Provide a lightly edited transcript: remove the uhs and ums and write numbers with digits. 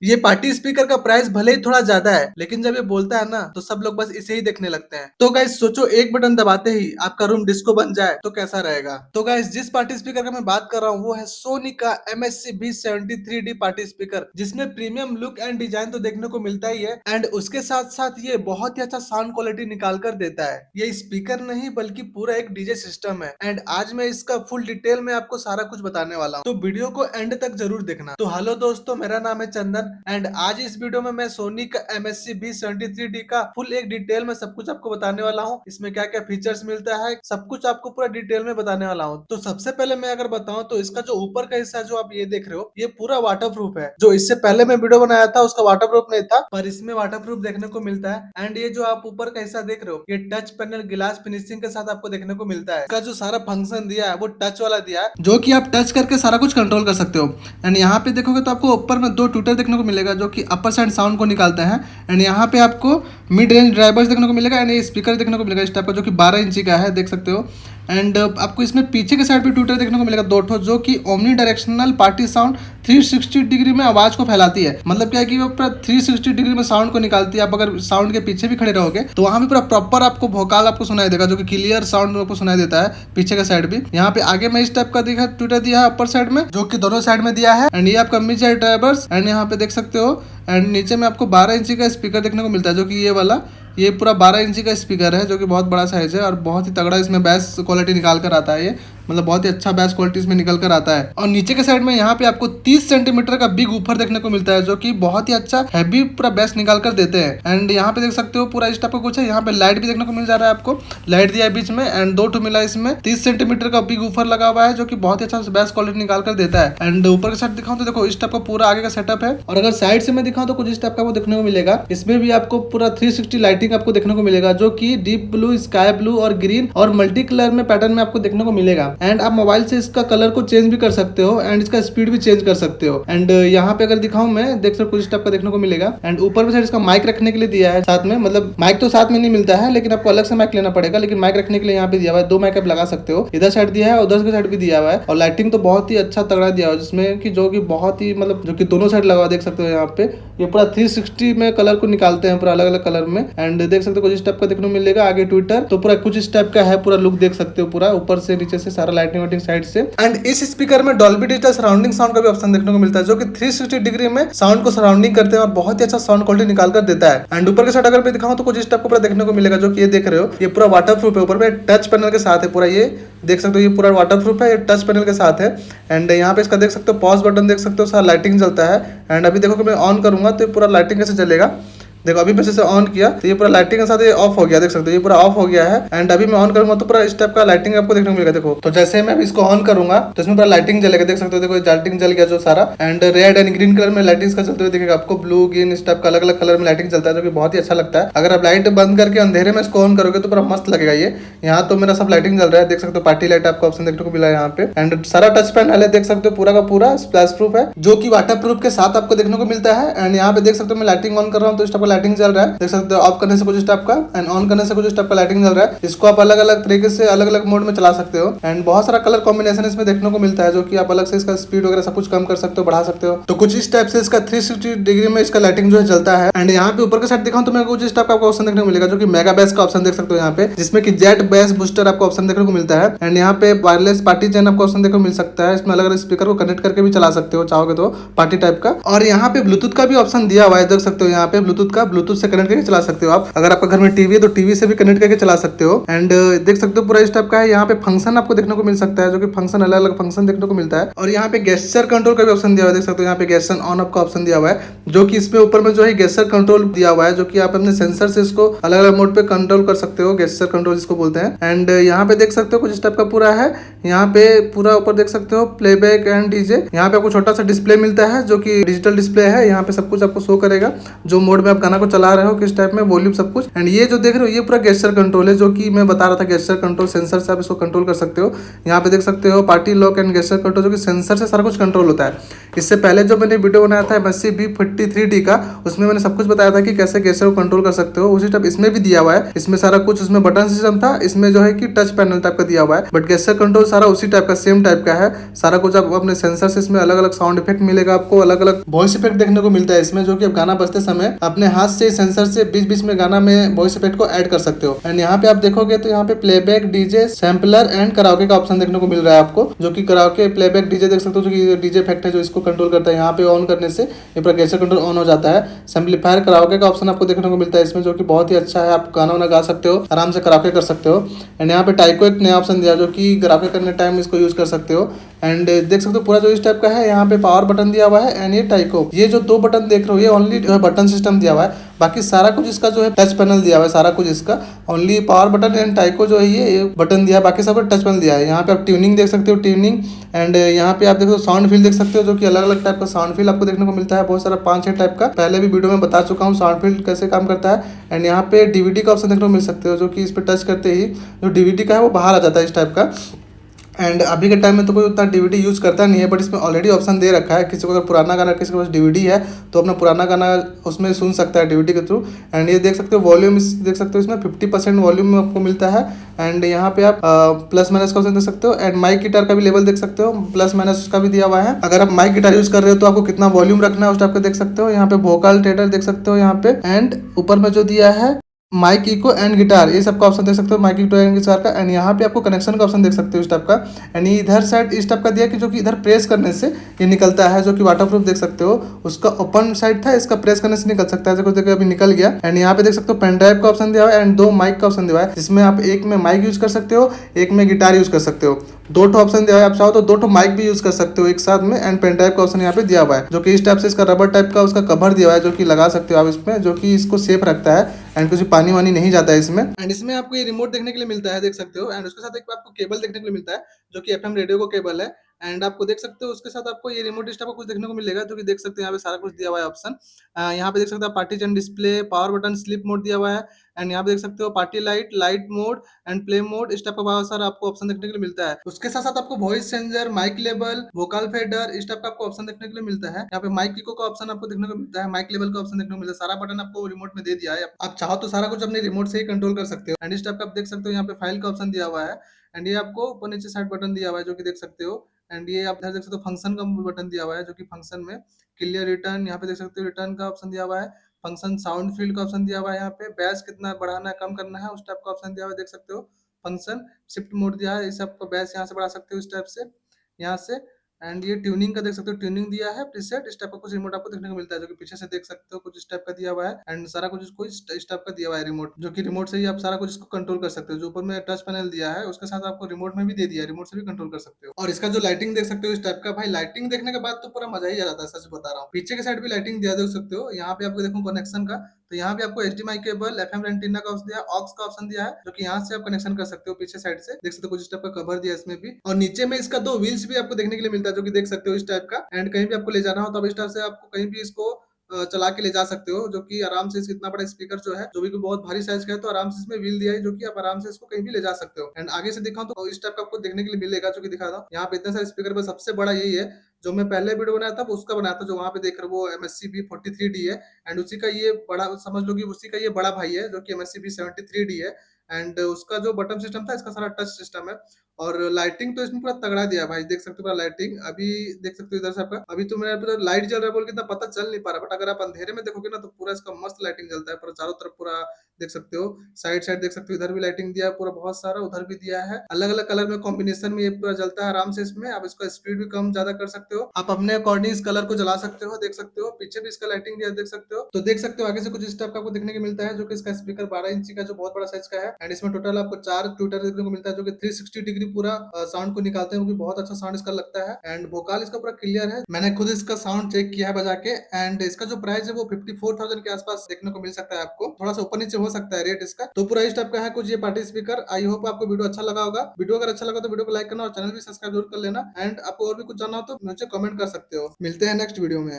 ये party speaker का price भले ही थोड़ा ज्यादा है, लेकिन जब ये बोलता है ना तो सब लोग बस इसे ही देखने लगते हैं। तो गाइस सोचो, एक बटन दबाते ही आपका रूम डिस्को बन जाए तो कैसा रहेगा। तो गाइस जिस पार्टी स्पीकर का मैं बात कर रहा हूँ वो है सोनी का MSC B73D पार्टी स्पीकर, जिसमें प्रीमियम लुक एंड डिजाइन तो देखने को मिलता ही है, एंड उसके साथ साथ ये बहुत ही अच्छा साउंड क्वालिटी निकाल कर देता है। ये स्पीकर नहीं बल्कि पूरा एक डीजे सिस्टम है, एंड आज मैं इसका फुल डिटेल में आपको सारा कुछ बताने वाला हूँ, तो वीडियो को एंड तक जरूर देखना। तो हेलो दोस्तों, मेरा नाम है चंदन, एंड आज इस वीडियो में मैं सोनी का MSC B73D का फुल एक डिटेल में सब कुछ आपको बताने वाला हूँ। इसमें क्या क्या फीचर्स मिलता है सब कुछ आपको पूरा डिटेल में बताने वाला हूँ। तो सबसे पहले मैं अगर बताऊं तो इसका जो ऊपर का हिस्सा जो आप ये देख रहे हो ये पूरा वाटर प्रूफ है। जो इससे पहले मैं वीडियो बनाया था उसका वाटर प्रूफ नहीं था, पर इसमें वाटर प्रूफ देखने को मिलता है। एंड ये जो आप ऊपर का हिस्सा देख रहे हो ये टच पैनल गिलास फिनिशिंग के साथ आपको देखने को मिलता है। इसका जो सारा फंक्शन दिया है वो टच वाला दिया है, जो कि आप टच करके सारा कुछ कंट्रोल कर सकते हो। एंड यहाँ पे देखोगे तो आपको ऊपर में दो ट्विटर देखने को मिलेगा जो कि अपर साइड साउंड को निकालते हैं। एंड यहाँ पे आपको मिड रेंज ड्राइवर्स देखने को मिलेगा, एंड ये स्पीकर देखने को मिलेगा इस टाइप का जो कि 12 इंची का है, देख सकते हो। एंड आपको इसमें पीछे के साइड पे ट्विटर देखने को मिलेगा दो ठो, जो कि omni directional party sound 360 degree में आवाज को फैलाती है। मतलब क्या है कि वो पूरा 360 डिग्री में साउंड को निकालती है। आप अगर साउंड के पीछे भी खड़े रहोगे तो वहां भी पूरा प्रॉपर आपको वोकल आपको सुनाई देगा, जो कि क्लियर साउंड आपको सुनाई देता है पीछे का साइड भी। यहाँ पे आगे में इस टाइप का दिखा ट्विटर दिया है अपर साइड में, जो कि दोनों साइड में दिया है। एंड ये आपका मिड साइड ड्राइवर्स, एंड यहाँ पे देख सकते हो। एंड नीचे में आपको 12 इंची का स्पीकर देखने को मिलता है, जो कि ये वाला ये पूरा 12 इंची का स्पीकर है, जो कि बहुत बड़ा साइज है और बहुत ही तगड़ा इसमें बेस क्वालिटी निकाल कर आता है। ये मतलब बहुत ही अच्छा बेस क्वालिटी इसमें निकल कर आता है। और नीचे के साइड में यहाँ पे आपको 30 सेंटीमीटर का बिग ऊपर देखने को मिलता है, जो कि बहुत ही अच्छा हैवी पूरा बेस निकाल कर देते हैं। एंड यहाँ पे देख सकते हो पूरा इस टाइप का कुछ है। यहाँ पे लाइट भी देखने को मिल जा रहा है, आपको लाइट दिया है बीच में, एंड दो ठो मिला इसमें 30 सेंटीमीटर का बिग ऊपर लगा हुआ है, जो कि बहुत ही अच्छा बेस क्वालिटी निकाल कर देता है। एंड ऊपर के साइड दिखाऊं तो देखो इस टाइप का पूरा आगे का सेटअप है। और अगर साइड से मैं दिखाऊं तो कुछ इस टाइप का वो देखने को मिलेगा। इसमें भी आपको पूरा 360 लाइटिंग आपको देखने को मिलेगा, जो कि डीप ब्लू, स्काई ब्लू और ग्रीन और मल्टी कलर में पैटर्न में आपको देखने को मिलेगा। एंड आप मोबाइल से इसका कलर को चेंज भी कर सकते हो, एंड इसका स्पीड भी चेंज कर सकते हो। एंड यहाँ पे अगर दिखाऊं मैं, देख सकते हो कुछ टाइप का देखने को मिलेगा। एंड ऊपर में साइड इसका माइक रखने के लिए दिया है साथ में, मतलब माइक तो साथ में नहीं मिलता है लेकिन आपको अलग से माइक लेना पड़ेगा, लेकिन माइक रखने के लिए यहाँ पे दिया हुआ है। दो माइक आप लगा सकते हो, इधर साइड दिया है, उधर के साइड भी दिया हुआ है। और लाइटिंग तो बहुत ही अच्छा तगड़ा दिया हुआ है, जिसमें कि जो कि बहुत ही मतलब जो कि दोनों साइड लगा हुआ देख सकते हो। यहाँ पे ये पूरा 360 में कलर को निकालते हैं पूरा अलग अलग कलर में। एंड देख सकते हो कुछ इस टाइप का देखने को मिलेगा। आगे ट्विटर तो पूरा कुछ इस टाइप का है, पूरा लुक देख सकते हो पूरा ऊपर से नीचे से सारा लाइटिंग वाइटिंग साइड से। एंड इस स्पीकर में डॉल्बी डिजिटल सराउंडिंग साउंड का भी ऑप्शन देखने को मिलता है, जो कि 360 डिग्री में साउंड को सराउंडिंग करते हैं और बहुत ही अच्छा साउंड क्वालिटी निकाल कर देता है। एंड ऊपर के साइड अगर मैं दिखाऊं तो कुछ इस टाइप का पूरा देखने को मिलेगा, जो कि ये देख रहे हो ये पूरा वाटर प्रूफ है। ऊपर में टच पैनल के साथ है पूरा, ये देख सकते हो ये पूरा वाटर प्रूफ है, ये टच पैनल के साथ है। एंड यहाँ पे इसका देख सकते हो पॉज बटन देख सकते हो, सारा लाइटिंग जलता है। एंड अभी देखो कि मैं ऑन करूंगा तो पूरा लाइटिंग कैसे चलेगा। देखो अभी मैं जैसे ऑन किया तो ये पूरा लाइटिंग के साथ ये ऑफ हो गया, देख सकते हो ये पूरा ऑफ हो गया है। एंड अभी मैं ऑन करूंगा तो पूरा इस टाइप का लाइटिंग आपको देखने को मिलेगा। देखो तो जैसे मैं इसको ऑन करूंगा तो इसमें पूरा लाइटिंग जलेगा, देख सकते हो। देखो लाइटिंग जल गया जो सारा। And red and green colour में लाइटिंग का चलते हुए दिखेगा आपको, ब्लू ग्रीन इस टाइप का अलग अलग कलर में लाइटिंग चलता है, जो कि बहुत ही अच्छा लगता है। अगर आप लाइट बंद करके अंधेरे में इसको ऑन करोगे तो पूरा मस्त लगेगा ये। यहाँ तो मेरा सब लाइटिंग जल रहा है, देख सकते हो पार्टी लाइट आपको ऑप्शन देखने को मिला है यहाँ पे। एंड सारा टच पैनल है, देख सकते हो पूरा का पूरा स्प्लैश प्रूफ है, जो कि वाटर प्रूफ के साथ आपको देखने को मिलता है। एंड यहाँ पे देख सकते हो मैं लाइटिंग ऑन कर रहा हूँ तो इस टाइप का लाइटिंग चल रहा है, सकते हो। ऑफ करने से कुछ स्टेप का एंड ऑन करने से कुछ स्टेप का लाइटिंग चल रहा है। इसको आप अलग अलग तरीके से अलग अलग मोड में चला सकते हो। एंड बहुत सारा कलर कॉम्बिनेशन इसमें देखने को मिलता है, जो कि आप अलग से इसका स्पीड वगैरह सब कुछ कम कर सकते हो, बढ़ा सकते हो। तो कुछ इस टाइप से इसका 360 डिग्री में इसका लाइटिंग जो है चलता है। एंड यहाँ पे ऊपर के साइड दिखाऊं तो मेरे को कुछ इस टाइप का आपको ऑप्शन देखने को मिलेगा, जो कि मेगा बेस का ऑप्शन देख सकते हो यहाँ पे, जिसमें कि जेट बेस बूस्टर आपको ऑप्शन देखने को मिलता है। एंड यहाँ पे वायरलेस पार्टी चैन आपको ऑप्शन देखने को मिल सकता है। इसमें अलग अलग स्पीकर को कनेक्ट करके भी चला सकते हो चाहोगे तो पार्टी टाइप का। और यहाँ पे ब्लूटूथ का भी ऑप्शन दिया हुआ है, देख सकते हो। यहाँ पे ब्लूटूथ से कनेक्ट करके चला सकते हो आप। अगर आपका घर में टीवी है तो टीवी से भी कनेक्ट करके चला सकते हो। एंड देख सकते हो पूरा इस टाइप का है। यहाँ पे फंक्शन आपको देखने को मिल सकता है, जो कि फंक्शन अलग अलग फंक्शन देखने को मिलता है। और यहाँ पे गेस्चर कंट्रोल का भी ऑप्शन दिया हुआ है, देख सकते हो। यहाँ पे गेस्चर ऑन ऑफ का ऑप्शन दिया हुआ है, जो कि इसमें ऊपर में जो है गेस्चर कंट्रोल दिया हुआ है, जो कि आप अपने सेंसर से इसको अलग अलग मोड पे कंट्रोल कर सकते हो, गेस्चर कंट्रोल जिसको बोलते हैं। एंड यहाँ पे देख सकते हो कुछ इस टाइप का पूरा है। यहाँ पे पूरा ऊपर देख सकते हो प्लेबैक एंड डीजे। यहाँ पे आपको छोटा सा डिस्प्ले मिलता है, जो कि डिजिटल डिस्प्ले है। यहाँ पे सब कुछ आपको शो करेगा, जो मोड में आप गाना को चला रहे हो, किस टाइप में वॉल्यूम सब कुछ। एंड ये जो देख रहे हो ये पूरा गेस्चर कंट्रोल है, जो कि मैं बता रहा था गेस्चर कंट्रोल सेंसर से आप इसको कंट्रोल कर सकते हो। यहाँ पे देख सकते हो party lock and gesture control, जो कि सेंसर से सारा कुछ कंट्रोल होता है। इससे पहले जो मैंने वीडियो बनाया था MSC B53D का, उसमें मैंने सब कुछ बताया था कि कैसे गेस्चर को कंट्रोल कर सकते हो। उसी टाइप इसमें भी दिया हुआ है, इसमें सारा कुछ, उसमें बटन सिस्टम था, इसमें जो है कि टच पैनल टाइप का दिया हुआ है। बट गेस्चर कंट्रोल सारा उसी टाइप का सेम टाइप का है सारा कुछ। आप अपने सेंसर से इसमें अलग अलग साउंड इफेक्ट मिलेगा, आपको अलग अलग वॉइस इफेक्ट देखने को मिलता है इसमें, जो कि आप गाना बजते समय अपने हाथ से सेंसर से बीच बीच में गाना में वॉइस इफेक्ट को ऐड कर सकते हो। एंड यहाँ पे आप देखोगे तो यहाँ पे playback, DJ, sampler and karaoke का ऑप्शन देखने को मिल रहा है आपको, जो कि कराओके प्लेबैक डीजे देख सकते हो, जो कि डीजे इफेक्ट है जो इसको कंट्रोल करता है। यहाँ पे ऑन करने से ये पूरा गेस्चर कंट्रोल ऑन हो जाता है। सैम्पलीफायर कराओके का ऑप्शन आपको देखने को मिलता है इसमें, जो कि बहुत ही अच्छा है। आप गाना वाना गा सकते हो, आराम से कराओके कर सकते हो। एंड यहाँ पे टाइको एक नया ऑप्शन दिया, जो कि कराओके करने टाइम इसको यूज कर सकते हो। एंड देख सकते हो पूरा जो इस टाइप का है, यहाँ पे पावर बटन दिया हुआ है एंड ये टाइको, ये जो दो बटन देख रहे हो ये ओनली जो है बटन सिस्टम दिया हुआ है। बाकी सारा कुछ इसका जो है टच पैनल दिया हुआ है, सारा कुछ इसका ओनली पावर बटन एंड टाइको जो है ये बटन दिया है, बाकी सब टच पैनल दिया है। यहाँ पे आप ट्यूनिंग देख सकते हो, ट्यूनिंग। एंड यहाँ पे आप देखो साउंड फील देख सकते हो, जो कि अलग अलग टाइप का साउंड फील आपको देखने को मिलता है, बहुत सारा 5-6 टाइप का। पहले भी वीडियो में बता चुका हूँ साउंड फील कैसे काम करता है। एंड यहाँ पे डीवीडी का ऑप्शन देखने को मिल सकते हो, जो कि इस पर टच करते ही जो डीवीडी का है वो बाहर आ जाता है इस टाइप का। एंड अभी के टाइम में तो कोई उतना डीवीडी यूज़ करता नहीं है, बट इसमें ऑलरेडी ऑप्शन दे रखा है, किसी को अगर पुराना गाना किसी के पास डीवीडी है तो अपना पुराना गाना उसमें सुन सकता है डीवीडी के थ्रू। एंड ये देख सकते हो वॉल्यूम, देख सकते हो इसमें 50% वॉल्यूम आपको मिलता है। एंड यहाँ पे आप प्लस माइनस का ऑप्शन देख सकते हो। एंड माइक गिटार का भी लेवल देख सकते हो, प्लस माइनस उसका भी दिया हुआ है। अगर आप माइक गिटार यूज़ कर रहे हो तो आपको कितना वॉल्यूम रखना है उस टाइप का देख सकते हो। यहाँ पे वोकल टेडर देख सकते हो यहाँ पे। एंड ऊपर में जो दिया है माइक इको एंड गिटार, ये सब का ऑप्शन देख सकते हो, माइक इको एंड गिटार का। एंड यहाँ पे आपको कनेक्शन का ऑप्शन देख सकते हो इस टाइप का। एंड इधर साइड इस टाइप का दिया कि जो कि इधर प्रेस करने से ये निकलता है, जो कि वाटरप्रूफ देख सकते हो। उसका ओपन साइड था, इसका प्रेस करने से निकल सकता है, देखो देखो अभी निकल गया। एंड यहाँ पे देख सकते हो पेन ड्राइव का ऑप्शन दिया हुआ है एंड 2 माइक का ऑप्शन दिया हुआ है, जिसमें आप एक में माइक यूज कर सकते हो, एक में गिटार यूज कर सकते हो। 2 ऑप्शन दिया हुआ है, आप चाहो तो 2 माइक भी यूज कर सकते हो एक साथ में। एंड पेन ड्राइव का ऑप्शन यहाँ पे दिया हुआ है, जो कि इस टाइप से इसका रबर टाइप का उसका कवर दिया हुआ है, जो कि लगा सकते हो आप इसमें, जो कि इसको सेफ रखता है एंड कुछ पानी वानी नहीं जाता है इसमें। एंड इसमें आपको ये रिमोट देखने के लिए मिलता है, देख सकते हो। एंड उसके साथ एक आपको केबल देखने के लिए मिलता है, जो कि FM रेडियो का केबल है। एंड आपको देख सकते हो उसके साथ आपको ये रिमोट डिस्टर्ब कुछ देखने को मिलेगा, जो कि देख सकते हो यहाँ पे सारा कुछ दिया हुआ है ऑप्शन। यहाँ पे देख सकते हो partition display, power button, sleep mode दिया हुआ है। एंड यहाँ पे देख सकते हो party light, light mode and play mode, इस टाइप का बहुत सारा आपको ऑप्शन देखने के लिए मिलता है। उसके साथ साथ आपको voice changer, mic level, vocal fader, इस टाइप का आपको ऑप्शन देखने के लिए मिलता है। यहाँ पे माइक इको का ऑप्शन आपको देखने को मिलता है, माइक लेवल का ऑप्शन देखने को मिलता है। सारा बटन आपको रिमोट में दे दिया है, आप चाहो तो सारा कुछ अपने रिमोट से ही कंट्रोल कर सकते हो। एंड इस टाइप का आप देख सकते हो यहाँ पे फाइल का ऑप्शन दिया हुआ है। एंड ये आपको ऊपर नीचे साइड बटन दिया हुआ है, जो कि देख सकते हो। एंड ये आप इधर देख सकते हो फंक्शन का बटन दिया हुआ है, जो कि फंक्शन में क्लियर रिटर्न, यहाँ पे देख सकते हो रिटर्न का ऑप्शन दिया हुआ है। फंक्शन साउंड फील्ड का ऑप्शन दिया हुआ है, यहाँ पे बैस कितना बढ़ाना है कम करना है उस टाइप का ऑप्शन दिया हुआ है, देख सकते हो। फंक्शन शिफ्ट मोड दिया है, इस आपको बैस यहाँ से बढ़ा सकते हो इस टाइप से, यहाँ से। एंड ये ट्यूनिंग का देख सकते हो, ट्यूनिंग दिया है प्रीसेट, इस टाइप का कुछ रिमोट आपको देखने को मिलता है, जो कि पीछे से देख सकते हो कुछ इस टाइप का दिया हुआ है। एंड सारा कुछ इसको इस टाइप का दिया हुआ है रिमोट, जो कि रिमोट से ही आप सारा कुछ इसको कंट्रोल कर सकते हो। जो ऊपर में टच पैनल दिया है उसके साथ आपको रिमोट में भी दे दिया है, रिमोट से भी कंट्रोल कर सकते हो। और इसका जो लाइटिंग देख सकते हो इस टाइप का, भाई लाइटिंग देखने के बाद तो पूरा मजा ही आ जाता है, सच बता रहा हूँ। पीछे के साइड भी लाइटिंग दिया देख सकते हो, यहाँ पे आपको देखो कनेक्शन का, तो यहाँ पे आपको HDMI केबल, FM एंटीना का ऑप्शन दिया है, ऑक्स का ऑप्शन दिया है, जो कि यहाँ से आप कनेक्शन कर सकते हो पीछे साइड से, देख सकते हो कुछ इस टाइप का कवर दिया है इसमें भी। और नीचे में इसका 2 व्हील्स भी आपको देखने के लिए मिलता है, जो कि देख सकते हो इस टाइप का। एंड कहीं भी आपको ले जाना हो तो इस टाइप से आपको कहीं भी इसको चला के ले जा सकते हो, जो कि आराम से इतना बड़ा स्पीकर जो है, जो भी बहुत भारी साइज का है, तो आराम से इसमें व्हील दिया है, जो कि आप आराम से इसको कहीं भी ले जा सकते हो। एंड आगे से दिखाऊं तो इस टाइप का आपको देखने के लिए मिलेगा, जो कि दिखा था यहाँ पे इतने सारे स्पीकर में सबसे बड़ा यही है, जो मैं पहले वीडियो बनाया था वो उसका बनाया था, जो वहाँ पे देख रहे हो वो MSC B43D है। एंड उसी का ये बड़ा, समझ लो कि उसी का ये बड़ा भाई है, जो कि MSC B73D है। एंड उसका जो बटन सिस्टम था, इसका सारा टच सिस्टम है। और लाइटिंग तो इसमें पूरा तगड़ा दिया है भाई, देख सकते हो पूरा लाइटिंग। अभी देख सकते हो इधर से आपका, अभी तो मेरा पूरा लाइट जल रहा है बोल के इतना पता चल नहीं पा रहा, बट अगर आप अंधेरे में देखोगे ना तो पूरा इसका मस्त लाइटिंग जलता है, पूरा चारों तरफ पूरा देख सकते हो। साइड साइड देख सकते हो, इधर भी लाइटिंग दिया है पूरा बहुत सारा, उधर भी दिया है, अलग अलग कलर में कॉम्बिनेशन में ये पूरा जलता है आराम से। इसमें आप इसका स्पीड भी कम ज्यादा कर सकते हो, आप अपने अकॉर्डिंग इस कलर को जला सकते हो, देख सकते हो। पीछे भी इसका लाइटिंग दिया देख सकते हो, तो देख सकते हो आगे से कुछ इस टाइप का आपको देखने को मिलता है, जो कि इसका स्पीकर 12 इंची का जो बहुत बड़ा साइज का है। एंड इसमें टोटल आपको 4 ट्विटर देखने को मिलता है, जो कि 360 डिग्री पूरा साउंड को निकालते हैं, वो भी बहुत अच्छा साउंड इसका लगता है। एंड वोकल इसका पूरा क्लियर है, मैंने खुद इसका साउंड चेक किया है बजा के। एंड इसका जो प्राइस है वो 54,000 के आसपास देखने को मिल सकता है आपको, थोड़ा सा ऊपर नीचे हो सकता है रेट इसका। तो पूरा इस टाइप का है कुछ ये पार्टी स्पीकर। आई होप आपको वीडियो अच्छा लगा होगा। वीडियो अगर अच्छा लगा तो वीडियो को लाइक करना और चैनल भी सब्सक्राइब जरूर कर लेना। एंड आपको और भी कुछ जानना हो तो मुझे कमेंट कर सकते हो। मिलते हैं नेक्स्ट वीडियो में।